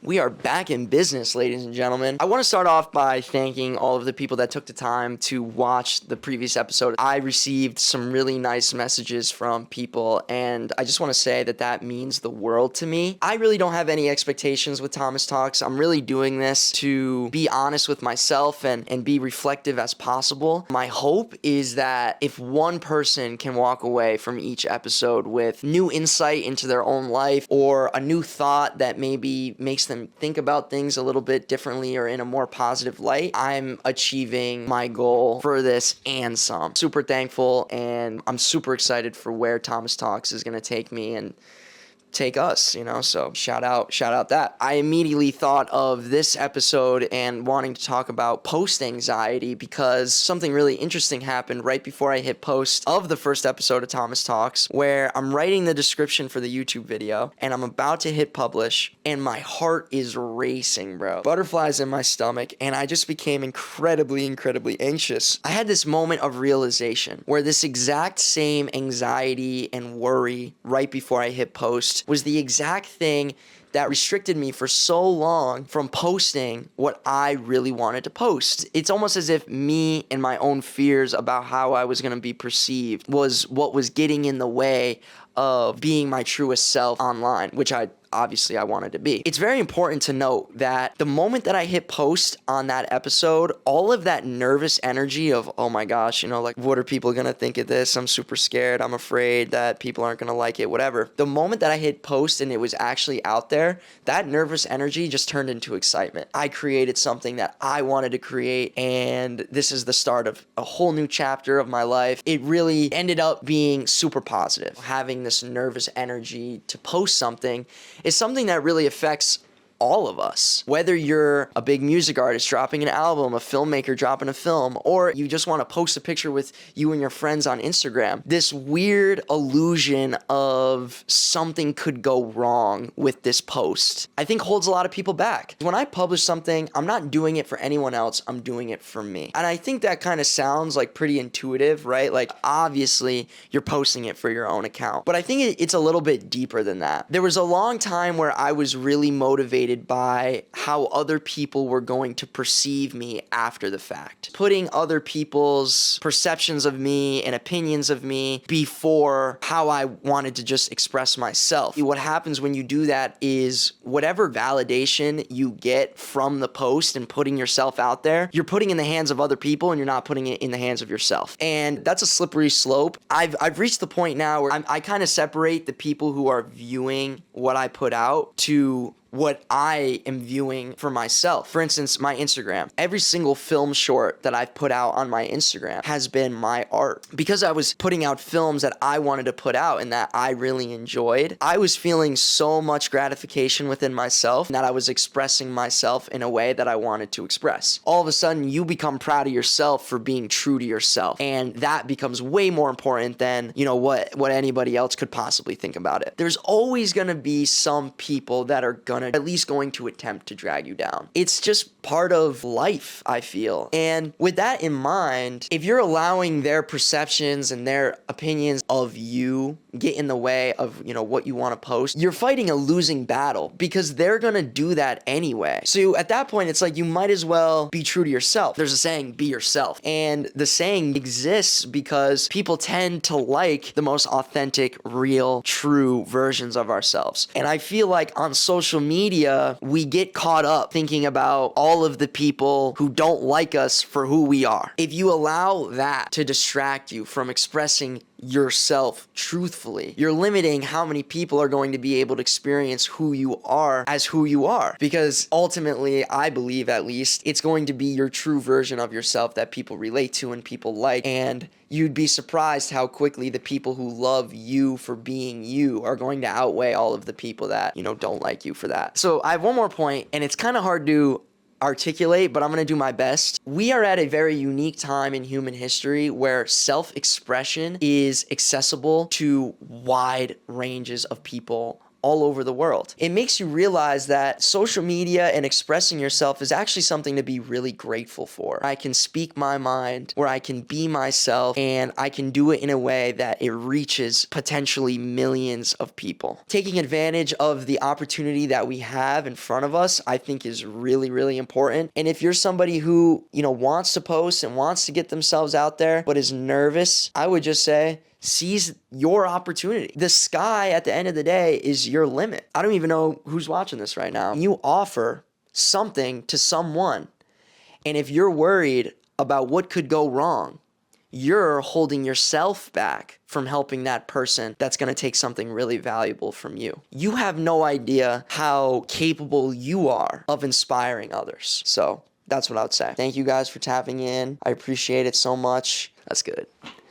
We are back in business, ladies and gentlemen. I want to start off by thanking all of the people that took the time to watch the previous episode. I received some really nice messages from people, and I just want to say that means the world to me. I really don't have any expectations with Thomas Talks. I'm really doing this to be honest with myself and be reflective as possible. My hope is that if one person can walk away from each episode with new insight into their own life or a new thought that maybe makes them think about things a little bit differently or in a more positive light, I'm achieving my goal for this and some. Super thankful, and I'm super excited for where Thomas Talks is going to take me and take us, so shout out that. I immediately thought of this episode and wanting to talk about post anxiety because something really interesting happened right before I hit post of the first episode of Thomas Talks, where I'm writing the description for the YouTube video and I'm about to hit publish and my heart is racing, bro. Butterflies in my stomach, and I just became incredibly anxious. I had this moment of realization where this exact same anxiety and worry right before I hit post was the exact thing that restricted me for so long from posting what I really wanted to post. It's almost as if me and my own fears about how I was going to be perceived was what was getting in the way of being my truest self online, which I wanted to be. It's very important to note that the moment that I hit post on that episode, all of that nervous energy of, oh my gosh, what are people gonna think of this? I'm super scared. I'm afraid that people aren't gonna like it, whatever. The moment that I hit post and it was actually out there, that nervous energy just turned into excitement. I created something that I wanted to create, and this is the start of a whole new chapter of my life. It really ended up being super positive. Having this nervous energy to post something is something that really affects all of us. Whether you're a big music artist dropping an album, a filmmaker dropping a film, or you just want to post a picture with you and your friends on Instagram, this weird illusion of something could go wrong with this post, I think holds a lot of people back. When I publish something, I'm not doing it for anyone else, I'm doing it for me. And I think that kind of sounds like pretty intuitive, right? Like obviously you're posting it for your own account, but I think it's a little bit deeper than that. There was a long time where I was really motivated by how other people were going to perceive me after the fact. Putting other people's perceptions of me and opinions of me before how I wanted to just express myself. What happens when you do that is whatever validation you get from the post and putting yourself out there, you're putting in the hands of other people and you're not putting it in the hands of yourself. And that's a slippery slope. I've reached the point now where I kind of separate the people who are viewing what I put out to what I am viewing for myself. For instance, my Instagram. Every single film short that I've put out on my Instagram has been my art. Because I was putting out films that I wanted to put out and that I really enjoyed, I was feeling so much gratification within myself that I was expressing myself in a way that I wanted to express. All of a sudden, you become proud of yourself for being true to yourself. And that becomes way more important than, what anybody else could possibly think about it. There's always going to be some people that are at least going to attempt to drag you down. It's just part of life, I feel. And with that in mind, if you're allowing their perceptions and their opinions of you get in the way of, what you want to post, you're fighting a losing battle because they're going to do that anyway. So at that point, it's like you might as well be true to yourself. There's a saying, be yourself. And the saying exists because people tend to like the most authentic, real, true versions of ourselves. And I feel like on social media, we get caught up thinking about all of the people who don't like us for who we are. If you allow that to distract you from expressing yourself truthfully, you're limiting how many people are going to be able to experience who you are as who you are. Because ultimately, I believe at least, it's going to be your true version of yourself that people relate to and people like. And you'd be surprised how quickly the people who love you for being you are going to outweigh all of the people that, don't like you for that. So I have one more point, and it's kind of hard to articulate, but I'm going to do my best. We are at a very unique time in human history where self-expression is accessible to wide ranges of people all over the world. It makes you realize that social media and expressing yourself is actually something to be really grateful for. I can speak my mind, where I can be myself, and I can do it in a way that it reaches potentially millions of people. Taking advantage of the opportunity that we have in front of us, I think is really, really important. And if you're somebody who, wants to post and wants to get themselves out there, but is nervous, I would just say, seize your opportunity. The sky at the end of the day is your limit. I don't even know who's watching this right now. You offer something to someone, and if you're worried about what could go wrong, you're holding yourself back from helping that person that's going to take something really valuable from you. You have no idea how capable you are of inspiring others. So that's what I would say. Thank you guys for tapping in. I appreciate it so much. That's good.